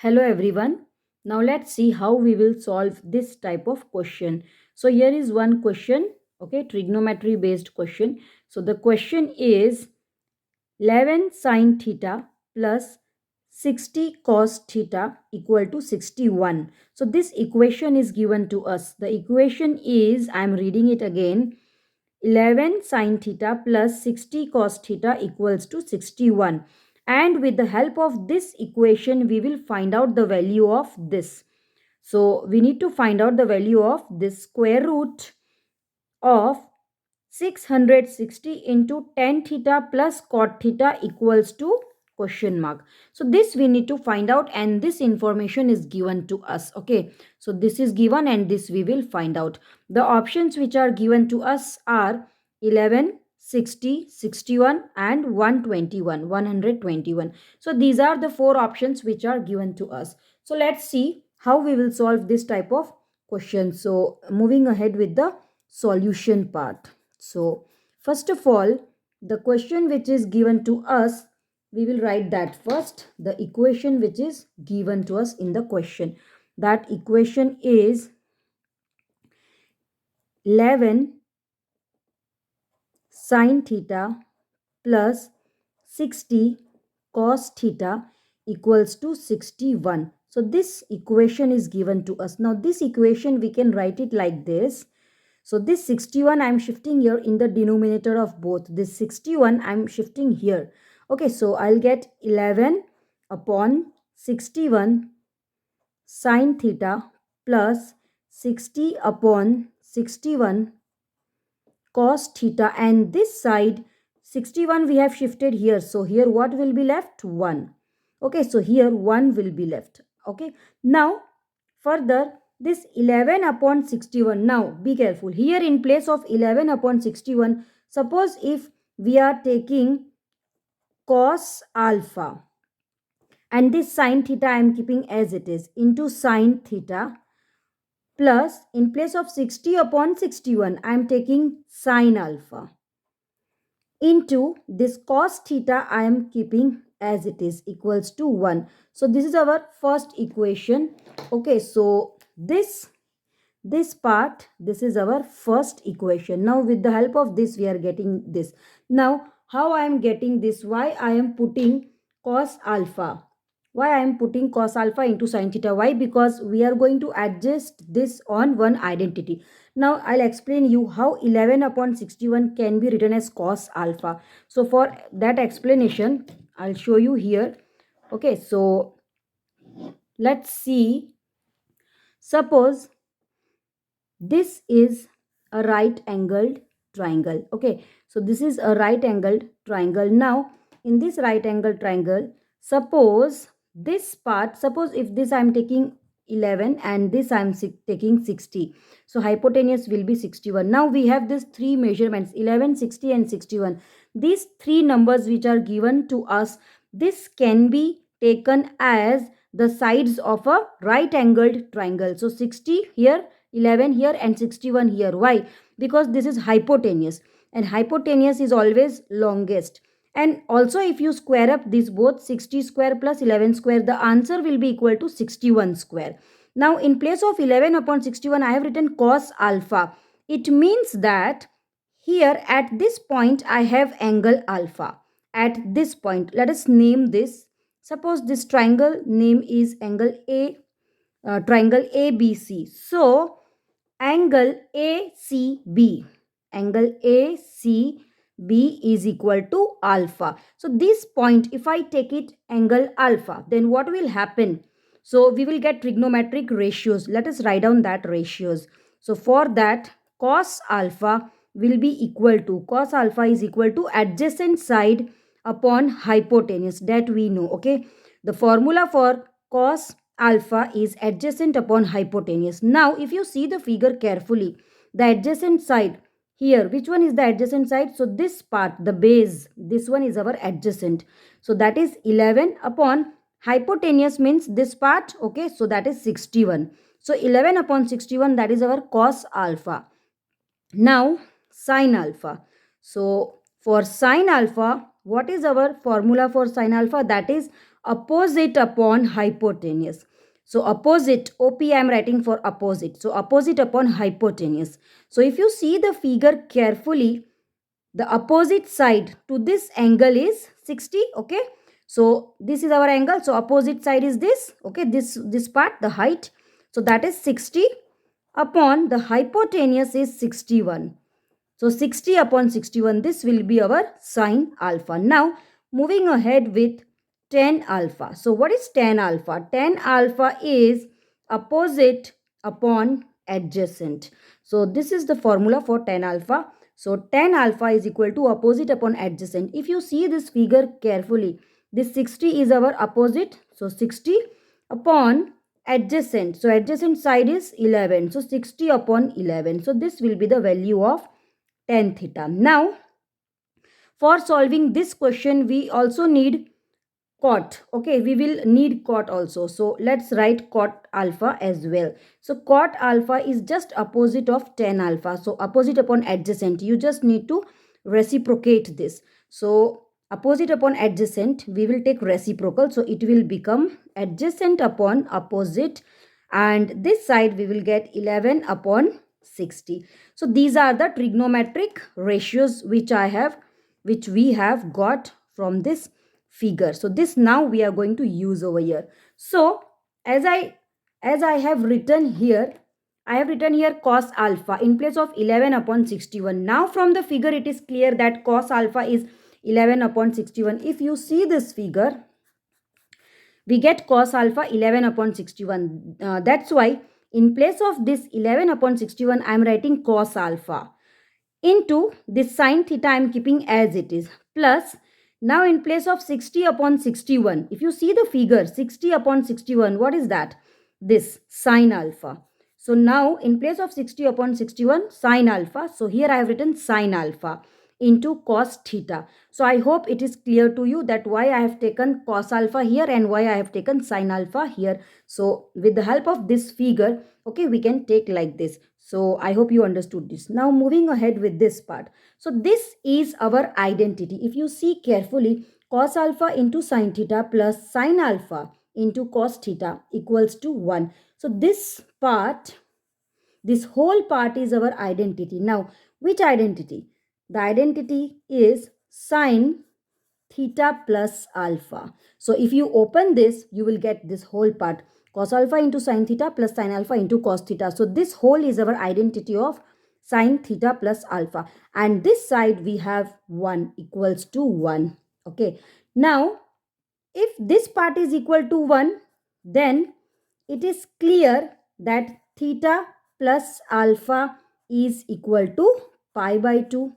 Hello everyone. Now let's see how we will solve this type of question. So here is one question, okay, trigonometry based question. So the question is 11 sine theta plus 60 cos theta equal to 61. So this equation is given to us. The equation is, I am reading it again, 11 sine theta plus 60 cos theta equals to 61, and with the help of this equation we will find out the value of this. So we need to find out the value of this square root of 660 into tan theta plus cot theta equals to question mark. So this we need to find out, and this information is given to us. Okay, so this is given and this we will find out. The options which are given to us are 11, 60, 61 and 121, 121. So these are the four options which are given to us. So let's see how we will solve this type of question. So moving ahead with the solution part. So first of all, the question which is given to us, we will write that first. The equation which is given to us in the question, that equation is 11 sine theta plus 60 cos theta equals to 61. So this equation is given to us. Now this equation we can write it like this. So this 61 I am shifting here in the denominator of both. This 61 I am shifting here. Okay, so I'll get 11 upon 61 sine theta plus 60 upon 61 cos theta, and this side 61 we have shifted here. So here what will be left? 1. Okay, so here 1 will be left. Okay, now further this 11 upon 61. Now be careful. Here in place of 11 upon 61, suppose if we are taking cos alpha, and this sine theta I am keeping as it is, into sine theta, plus in place of 60 upon 61 I am taking sine alpha, into this cos theta I am keeping as it is, equals to 1. So this is our first equation. Okay, so this part, this is our first equation. Now with the help of this we are getting this. Now how I am getting this? Why I am putting cos alpha? Why I am putting cos alpha into sin theta? Why? Because we are going to adjust this on one identity. Now I'll explain you how 11 upon 61 can be written as cos alpha. So for that explanation I'll show you here. Okay, so let's see. Suppose this is a right angled triangle. Okay, so this is a right angled triangle. Now in this right angled triangle, suppose this part, suppose if this I am taking 11 and this I am taking 60, so hypotenuse will be 61. Now we have these three measurements, 11, 60 and 61. These three numbers which are given to us, this can be taken as the sides of a right angled triangle. So 60 here, 11 here and 61 here. Why? Because this is hypotenuse, and hypotenuse is always longest. And also if you square up this both, 60 square plus 11 square, the answer will be equal to 61 square. Now in place of 11 upon 61 I have written cos alpha. It means that here at this point I have angle alpha. At this point, let us name this. Suppose this triangle name is angle A, triangle ABC. So angle ACB, angle ACB is equal to alpha. So this point, if I take it angle alpha, then what will happen? So we will get trigonometric ratios. Let us write down that ratios. So for that, cos alpha will be equal to, cos alpha is equal to adjacent side upon hypotenuse, that we know. Okay, the formula for cos alpha is adjacent upon hypotenuse. Now if you see the figure carefully, the adjacent side here, which one is the adjacent side? So this part, the base, this one is our adjacent. So that is 11 upon hypotenuse means this part. Okay, so that is 61. So 11 upon 61, that is our cos alpha. Now sin alpha. So for sin alpha, what is our formula for sin alpha? That is opposite upon hypotenuse. So opposite, OP I am writing for opposite. So opposite upon hypotenuse. So if you see the figure carefully, the opposite side to this angle is 60. Okay, so this is our angle, so opposite side is this. Okay, this part, the height, so that is 60 upon the hypotenuse is 61. So 60 upon 61, this will be our sine alpha. Now moving ahead with tan alpha. So what is tan alpha? Tan alpha is opposite upon adjacent. So this is the formula for tan alpha. So tan alpha is equal to opposite upon adjacent. If you see this figure carefully, this 60 is our opposite. So 60 upon adjacent. So adjacent side is 11. So 60 upon 11. So this will be the value of tan theta. Now, for solving this question, we also need cot. Okay, we will need cot also. So let's write cot alpha as well. So cot alpha is just opposite of tan alpha. So opposite upon adjacent. You just need to reciprocate this. So opposite upon adjacent, we will take reciprocal. So it will become adjacent upon opposite. And this side we will get 11 upon 60. So these are the trigonometric ratios which we have got from this figure. So this now we are going to use over here. So as I have written here, I have written here cos alpha in place of 11 upon 61. Now from the figure it is clear that cos alpha is 11 upon 61. If you see this figure, we get cos alpha 11 upon 61. That's why in place of this 11 upon 61, I am writing cos alpha into this sine theta I am keeping as it is, plus now in place of 60 upon 61, if you see the figure 60 upon 61, what is that? This sine alpha. So now in place of 60 upon 61 sine alpha, so here I have written sine alpha into cos theta. So I hope it is clear to you that why I have taken cos alpha here and why I have taken sine alpha here. So with the help of this figure, okay, we can take like this. So I hope you understood this. Now moving ahead with this part. So this is our identity. If you see carefully, cos alpha into sine theta plus sine alpha into cos theta equals to 1. So this part, this whole part is our identity. Now, which identity? The identity is sine theta plus alpha. So if you open this, you will get this whole part. Cos alpha into sine theta plus sine alpha into cos theta. So this whole is our identity of sine theta plus alpha. And this side we have 1 equals to 1. Okay. Now, if this part is equal to 1, then it is clear that theta plus alpha is equal to pi by 2.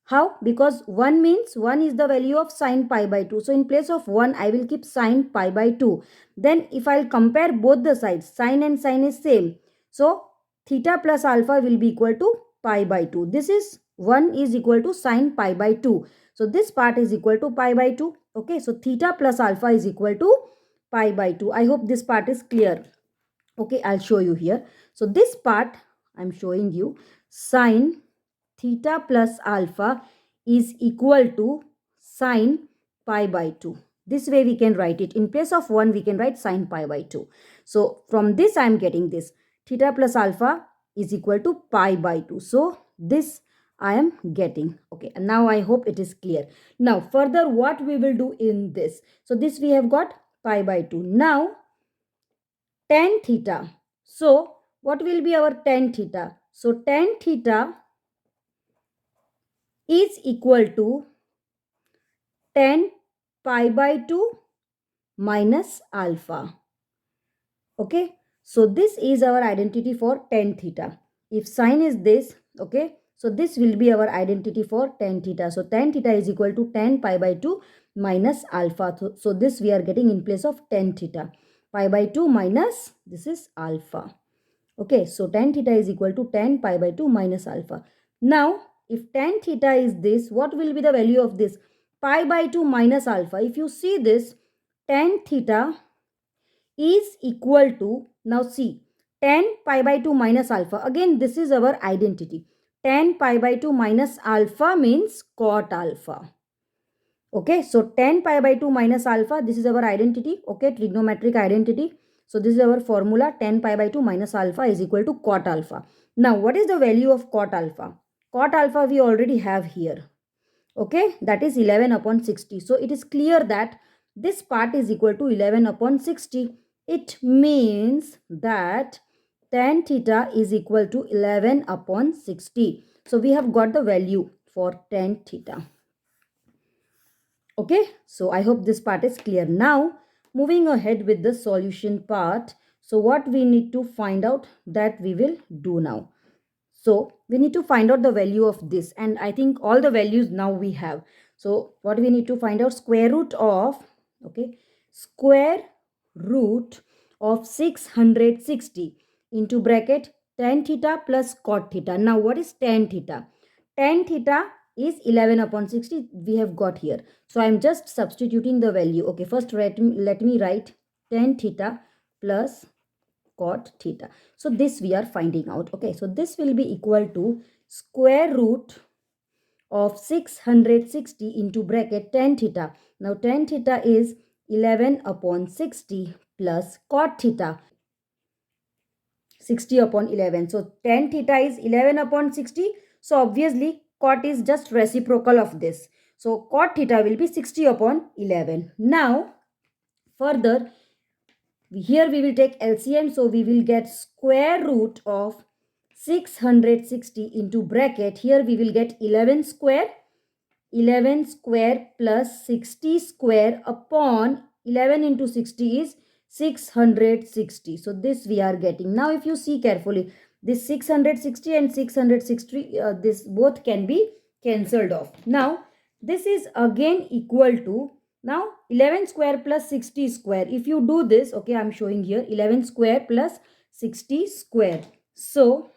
How? Because 1 means 1 is the value of sine pi by 2. So in place of 1, I will keep sine pi by 2. Then if I will compare both the sides, sine and sine is same. So theta plus alpha will be equal to pi by 2. This is 1 is equal to sine pi by 2. So this part is equal to pi by 2. Okay, so theta plus alpha is equal to pi by 2. I hope this part is clear. Okay, I'll show you here. So this part I'm showing you, sine theta plus alpha is equal to sine pi by 2. This way we can write it. In place of 1, we can write sine pi by 2. So from this I am getting this. Theta plus alpha is equal to pi by 2. So this I am getting. Okay, and now I hope it is clear. Now further what we will do in this. So this we have got pi by 2. Now tan theta. So what will be our tan theta? So tan theta is equal to tan pi by 2 minus alpha. Okay, so this is our identity for tan theta. If sine is this, okay, so this will be our identity for tan theta. So tan theta is equal to tan pi by 2 minus alpha. So this we are getting in place of tan theta. Pi by 2 minus, this is alpha. Okay, so tan theta is equal to tan pi by 2 minus alpha. Now, if tan theta is this, what will be the value of this? Pi by 2 minus alpha. If you see this, tan theta is equal to, now see, tan pi by 2 minus alpha. Again, this is our identity. Tan pi by 2 minus alpha means cot alpha. Okay, so tan pi by 2 minus alpha, this is our identity. Okay, trigonometric identity. So this is our formula, tan pi by 2 minus alpha is equal to cot alpha. Now, what is the value of cot alpha? Cot alpha we already have here. Okay, that is 11 upon 60. So it is clear that this part is equal to 11 upon 60. It means that tan theta is equal to 11 upon 60. So we have got the value for tan theta. Okay, so I hope this part is clear. Now, moving ahead with the solution part. So what we need to find out, that we will do now. So we need to find out the value of this, and I think all the values now we have. So what we need to find out, square root of, okay, square root of 660 into bracket tan theta plus cot theta. Now what is tan theta? Tan theta is 11 upon 60 we have got here. So I am just substituting the value. Okay, first let me write tan theta plus cot theta. So this we are finding out. Okay, so this will be equal to square root of 660 into bracket tan theta. Now tan theta is 11 upon 60 plus cot theta 60 upon 11. So tan theta is 11 upon 60. So obviously cot is just reciprocal of this. So cot theta will be 60 upon 11. Now further, here we will take LCM, so we will get square root of 660 into bracket. Here we will get 11 square plus 60 square upon 11 into 60 is 660. So this we are getting. Now if you see carefully, this 660 and 660, this both can be cancelled off. Now this is again equal to, now 11 square plus 60 square. If you do this, okay, I'm showing here 11 square plus 60 square. So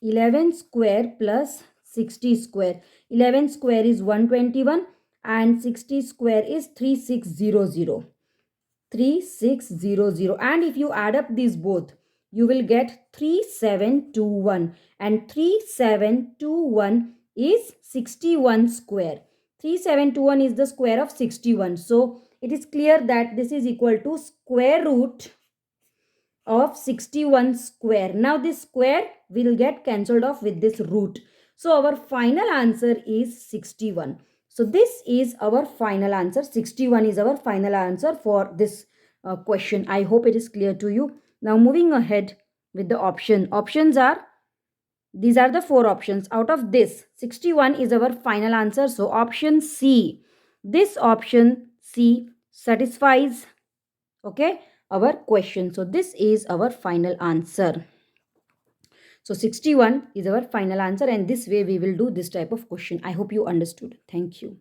11 square plus 60 square. 11 square is 121 and 60 square is 3600. 3600, and if you add up these both, you will get 3721, and 3721 is 61 square. 3721 is the square of 61. So it is clear that this is equal to square root of 61 square. Now this square will get cancelled off with this root. So our final answer is 61. So this is our final answer. 61 is our final answer for this question. I hope it is clear to you. Now moving ahead with the options are, these are the four options. Out of this, 61 is our final answer. So option C, this option C satisfies, okay, our question. So this is our final answer. So 61 is our final answer, and this way we will do this type of question. I hope you understood. Thank you.